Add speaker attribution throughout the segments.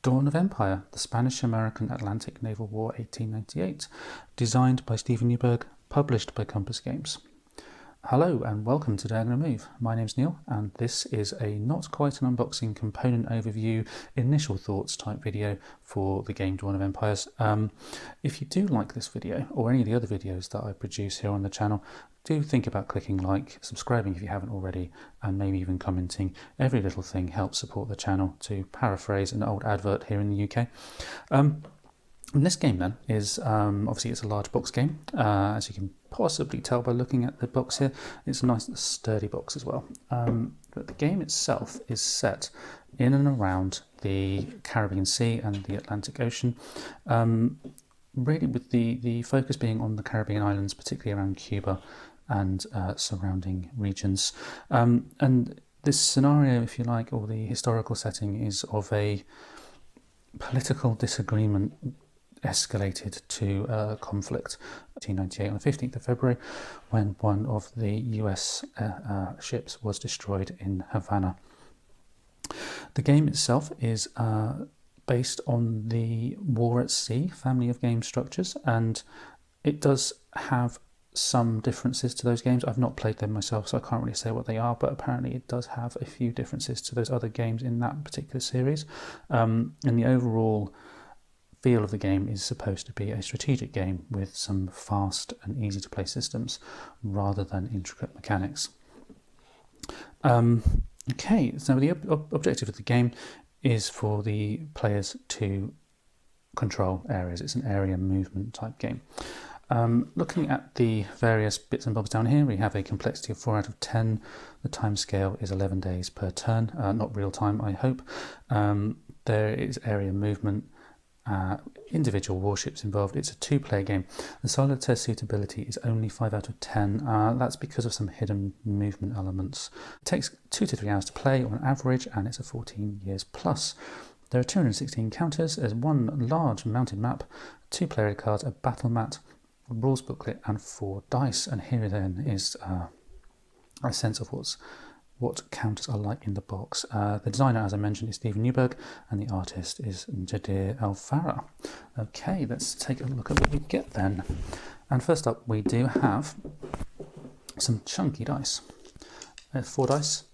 Speaker 1: Dawn of Empire, the Spanish-American Atlantic Naval War 1898, designed by Stephen Newberg, published by Compass Games. Hello and welcome to Diagonal Move. My name's Neil and this is a not quite an unboxing component overview, initial thoughts type video for the game Dawn of Empires. If you do like this video or any of the other videos that I produce here on the channel, do think about clicking like, subscribing if you haven't already, and maybe even commenting. Every little thing helps support the channel, to paraphrase an old advert here in the UK. And this game then is, obviously it's a large box game, as you can possibly tell by looking at the box here. It's a nice sturdy box as well. But the game itself is set in and around the Caribbean Sea and the Atlantic Ocean, really with the focus being on the Caribbean islands, particularly around Cuba and surrounding regions. And this scenario, if you like, or the historical setting, is of a political disagreement escalated to conflict. 1898 on the 15th of February, when one of the US ships was destroyed in Havana. The game itself is based on the War at Sea family of game structures, and it does have some differences to those games. I've not played them myself, so I can't really say what they are, but apparently it does have a few differences to those other games in that particular series. And the overall feel of the game is supposed to be a strategic game with some fast and easy to play systems rather than intricate mechanics. Okay, so the objective of the game is for the players to control areas. It's an area movement type game. Looking at the various bits and bobs down here, we have a complexity of 4 out of 10. The time scale is 11 days per turn, not real time, I hope. There is area movement, individual warships involved. It's a 2-player game. The solitaire suitability is only 5 out of 10. That's because of some hidden movement elements. It takes 2 to 3 hours to play on average, and it's a 14 years plus. There are 216 counters. There's 1 large mounted map, 2 player cards, a battle mat, a rules booklet, and 4 dice. And here then is a sense of what counters are like in the box. The designer, as I mentioned, is Stephen Newberg, and the artist is Jadir Al-Farah. Okay, let's take a look at what we get then. And first up, we do have some chunky dice. There's 4 dice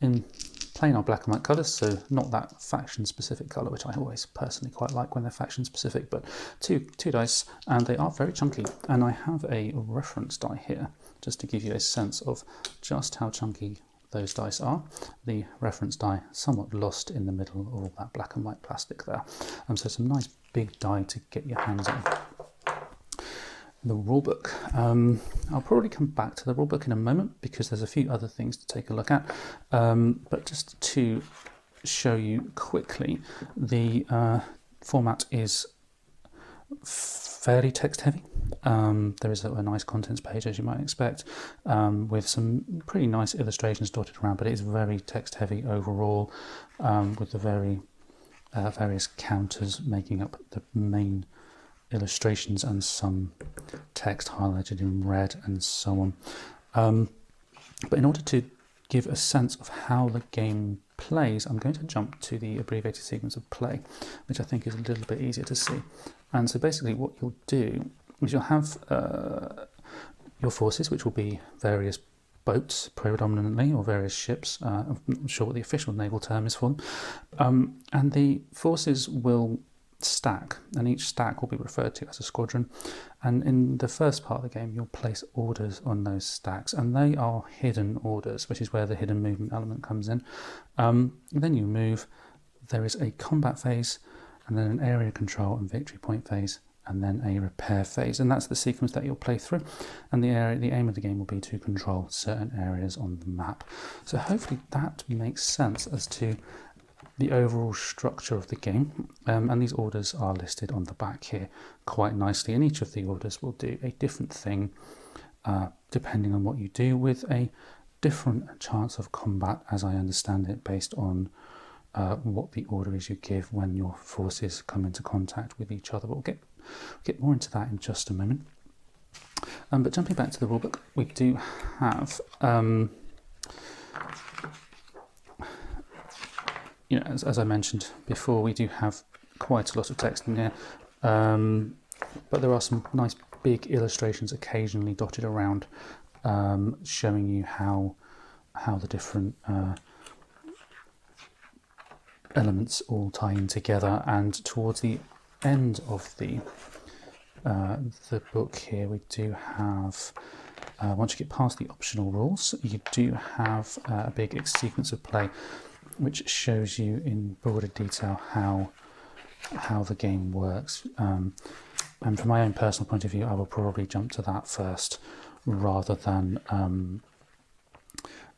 Speaker 1: in plain old black and white colours, so not that faction-specific colour, which I always personally quite like when they're faction-specific, but two dice, and they are very chunky. And I have a reference die here, just to give you a sense of just how chunky those dice are. The reference die somewhat lost in the middle of all that black and white plastic there. So some nice big die to get your hands on. The rulebook. I'll probably come back to the rulebook in a moment because there's a few other things to take a look at. But just to show you quickly, the format is fairly text heavy. There is a nice contents page, as you might expect, with some pretty nice illustrations dotted around, but it is very text heavy overall, with the various counters making up the main illustrations and some text highlighted in red and so on. But in order to give a sense of how the game plays, I'm going to jump to the abbreviated sequence of play, which I think is a little bit easier to see. And so basically what you'll do is you'll have your forces, which will be various boats predominantly, or various ships. I'm not sure what the official naval term is for them. And the forces will stack, and each stack will be referred to as a squadron. And in the first part of the game, you'll place orders on those stacks, and they are hidden orders, which is where the hidden movement element comes in. Then you move. There is a combat phase, and then an area control and victory point phase, and then a repair phase, and that's the sequence that you'll play through. And the aim of the game will be to control certain areas on the map. So hopefully that makes sense as to the overall structure of the game, and these orders are listed on the back here quite nicely, and each of the orders will do a different thing depending on what you do, with a different chance of combat, as I understand it, based on what the order is you give when your forces come into contact with each other. But we'll get more into that in just a moment. But jumping back to the rulebook, we do have you know, as I mentioned before, we do have quite a lot of text in here, but there are some nice big illustrations occasionally dotted around, showing you how the different elements all tie in together. And towards the end of the book here, we do have, once you get past the optional rules, you do have a big sequence of play which shows you in broader detail how the game works. And from my own personal point of view, I will probably jump to that first rather than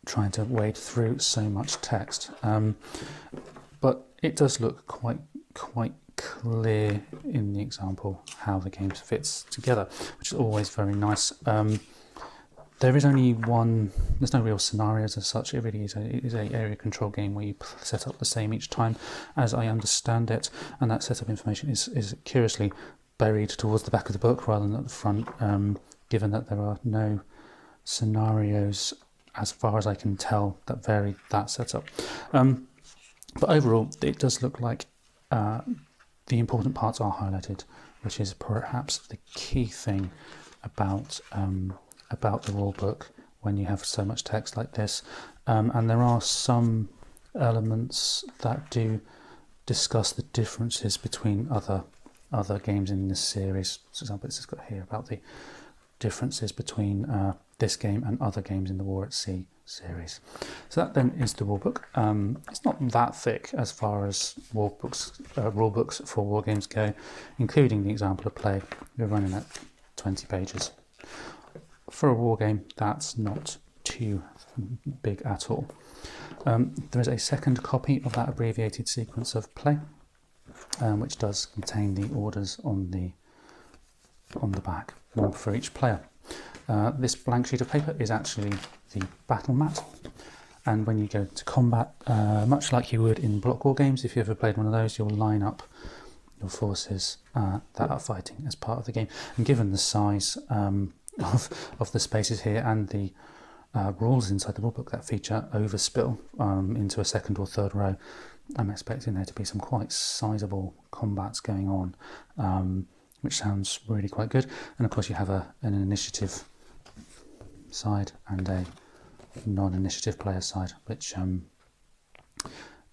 Speaker 1: trying to wade through so much text. But it does look quite clear in the example how the game fits together, which is always very nice. There is only one, there's no real scenarios as such. It really is a area control game where you set up the same each time, as I understand it, and that setup information is curiously buried towards the back of the book rather than at the front, given that there are no scenarios, as far as I can tell, that vary that setup. But overall, it does look like the important parts are highlighted, which is perhaps the key thing about the rule book when you have so much text like this. And there are some elements that do discuss the differences between other games in this series. For example, it's got here about the differences between this game and other games in the War at Sea series. So that then is the rule book. It's not that thick as far as rule books for war games go, including the example of play. We're running at 20 pages. For a war game, that's not too big at all. There is a second copy of that abbreviated sequence of play, which does contain the orders on the back, one for each player. This blank sheet of paper is actually the battle mat, and when you go to combat, much like you would in block war games, if you ever played one of those, you'll line up your forces that are fighting as part of the game. And given the size of the spaces here and the rules inside the rulebook that feature overspill into a second or third row, I'm expecting there to be some quite sizable combats going on, which sounds really quite good. And of course you have an initiative side and a non-initiative player side, which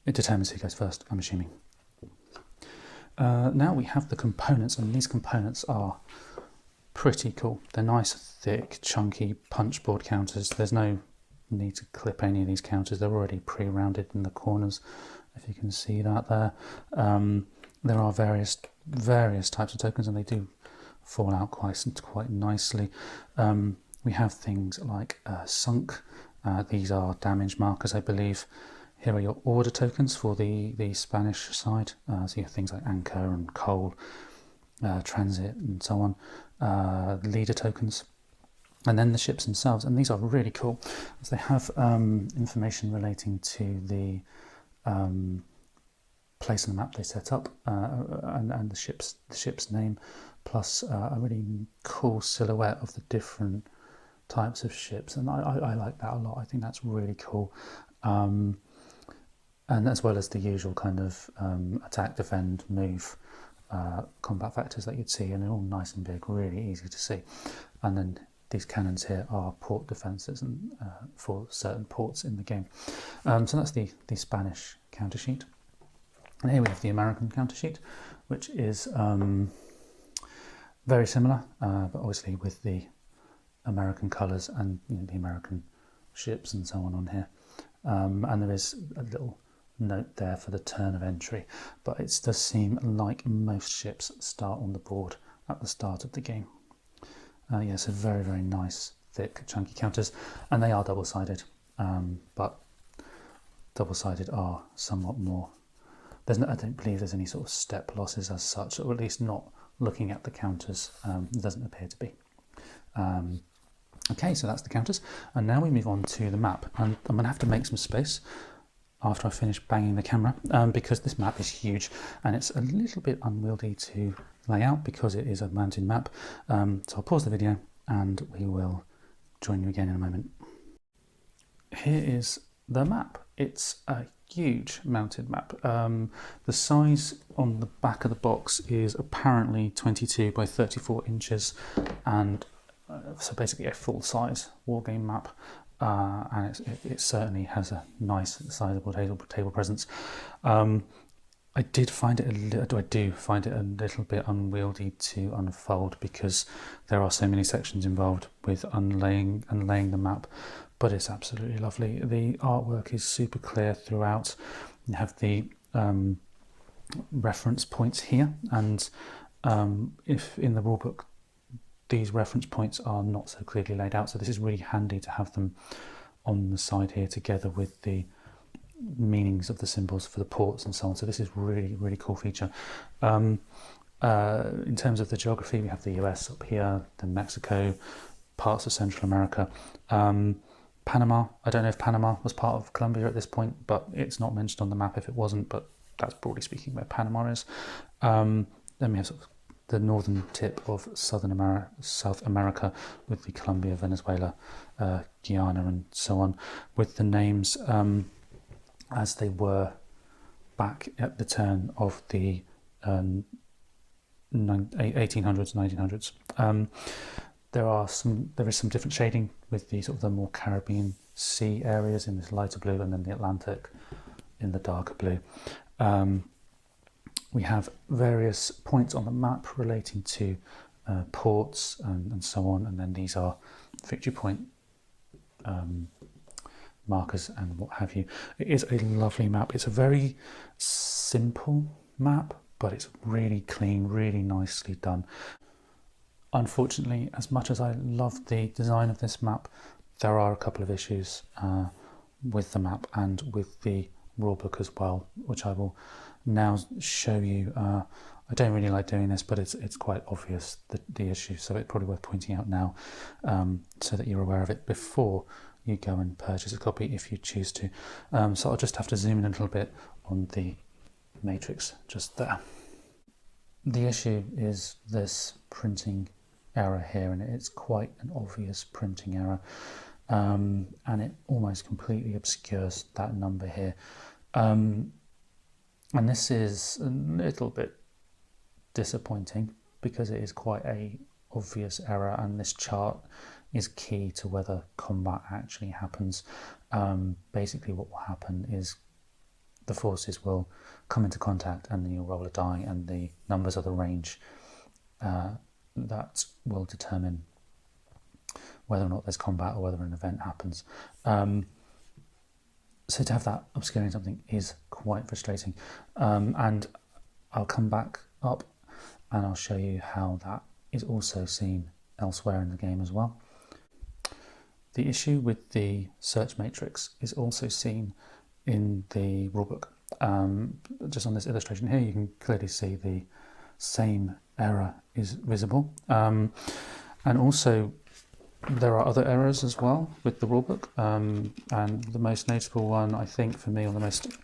Speaker 1: it determines who goes first, I'm assuming. Now we have the components, and these components are pretty cool. They're nice, thick, chunky punch board counters. There's no need to clip any of these counters. They're already pre-rounded in the corners, if you can see that there. There are various types of tokens, and they do fall out quite nicely. We have things like sunk. These are damage markers, I believe. Here are your order tokens for the Spanish side. So you have things like anchor and coal, transit and so on. Leader tokens. And then the ships themselves. And these are really cool, as they have information relating to the place on the map they set up, and the ship's name, plus a really cool silhouette of the different types of ships. And I like that a lot. I think that's really cool. And as well as the usual kind of attack, defend, move combat factors that you'd see, and they're all nice and big, really easy to see. And then these cannons here are port defences and for certain ports in the game. So that's the Spanish counter sheet. And here we have the American counter sheet, which is very similar, but obviously with the American colours and the American ships and so on here. And there is a little note there for the turn of entry, but it does seem like most ships start on the board at the start of the game. Yes, so very, very nice, thick, chunky counters, and they are double-sided, but double-sided are somewhat more. I don't believe there's any sort of step losses as such, or at least not looking at the counters. It doesn't appear to be. Okay, so that's the counters, and now we move on to the map, and I'm going to have to make some space after I finish banging the camera, because this map is huge and it's a little bit unwieldy to lay out because it is a mountain map. So I'll pause the video and we will join you again in a moment. Here is the map. It's a huge mounted map. The size on the back of the box is apparently 22 by 34 inches, and so basically a full-size wargame map. And it certainly has a nice, sizable table presence. I do find it a little bit unwieldy to unfold because there are so many sections involved with unlaying the map, but it's absolutely lovely. The artwork is super clear throughout. You have the reference points here, and if in the rulebook these reference points are not so clearly laid out, so this is really handy to have them on the side here together with the meanings of the symbols for the ports and so on. So this is really cool feature. In terms of the geography, we have the US up here, then Mexico, parts of Central America, Panama. I don't know if Panama was part of Colombia at this point, but it's not mentioned on the map if it wasn't, but that's broadly speaking where Panama is. Then we have sort of the northern tip of South America with the Colombia, Venezuela, Guyana and so on, with the names as they were back at the turn of the 1800s, 1900s. There is some different shading with the sort of the more Caribbean Sea areas in this lighter blue, and then the Atlantic in the darker blue. We have various points on the map relating to ports and so on, and then these are victory point markers and what have you. It is a lovely map. It's a very simple map, but it's really clean, really nicely done. Unfortunately, as much as I love the design of this map, there are a couple of issues with the map and with the rulebook as well, which I will now show you. I don't really like doing this, but it's quite obvious, the issue, so it's probably worth pointing out now so that you're aware of it before you go and purchase a copy if you choose to. So I'll just have to zoom in a little bit on the matrix just there. The issue is this printing error here, and it's quite an obvious printing error, and it almost completely obscures that number here. And this is a little bit disappointing because it is quite a obvious error, and this chart is key to whether combat actually happens. Basically what will happen is the forces will come into contact and then you'll roll a die, and the numbers are the range that will determine whether or not there's combat or whether an event happens. So to have that obscuring something is quite frustrating, and I'll come back up and I'll show you how that is also seen elsewhere in the game as well. The issue with the search matrix is also seen in the rulebook. Just on this illustration here, you can clearly see the same error is visible. And also there are other errors as well with the rulebook. And the most notable one, I think for me, or the most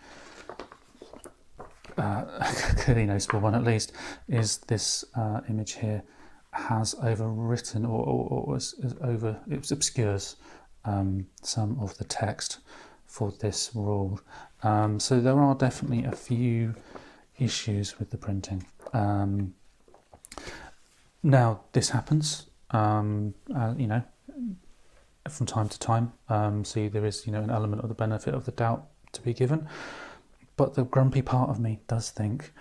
Speaker 1: clearly noticeable one at least, is this image here has overwritten it obscures some of the text for this rule. So there are definitely a few issues with the printing. Now this happens, you know, from time to time. So there is, you know, an element of the benefit of the doubt to be given. But the grumpy part of me does think,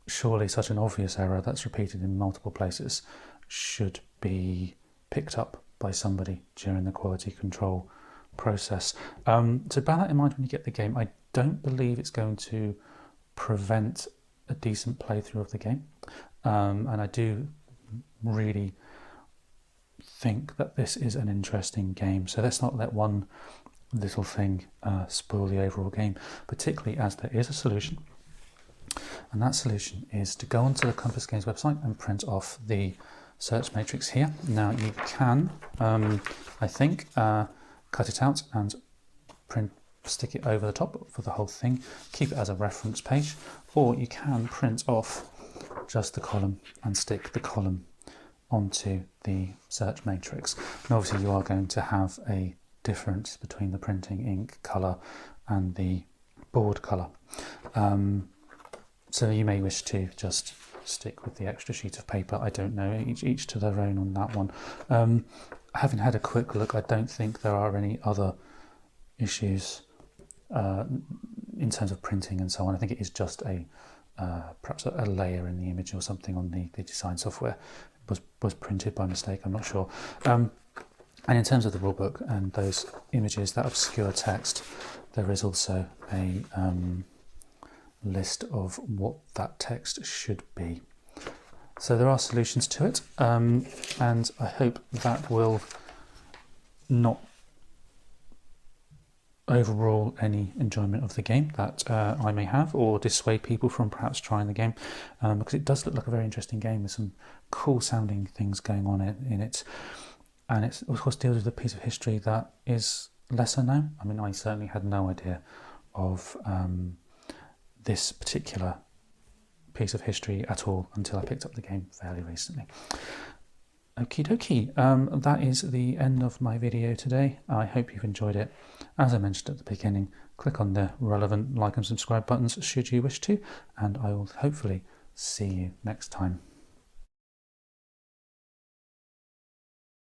Speaker 1: surely such an obvious error that's repeated in multiple places should be picked up by somebody during the quality control process. So bear that in mind when you get the game. I don't believe it's going to prevent a decent playthrough of the game, and I do really think that this is an interesting game. So let's not let one little thing spoil the overall game, particularly as there is a solution. And that solution is to go onto the Compass Games website and print off the search matrix here. Now you can, I think, cut it out and stick it over the top for the whole thing, keep it as a reference page, or you can print off just the column and stick the column onto the search matrix. And obviously you are going to have a difference between the printing ink colour and the board colour. So you may wish to just stick with the extra sheet of paper. I don't know, each to their own on that one. Having had a quick look, I don't think there are any other issues in terms of printing and so on. I think it is just perhaps a layer in the image or something on the design software was printed by mistake, I'm not sure. And in terms of the rulebook and those images, that obscure text, there is also a list of what that text should be. So there are solutions to it, and I hope that will not overrule any enjoyment of the game that I may have, or dissuade people from perhaps trying the game, because it does look like a very interesting game with some cool sounding things going on in it. And it, of course, deals with a piece of history that is lesser known. I mean, I certainly had no idea of this particular piece of history at all until I picked up the game fairly recently. Okie dokie, that is the end of my video today. I hope you've enjoyed it. As I mentioned at the beginning, click on the relevant like and subscribe buttons should you wish to, and I will hopefully see you next time.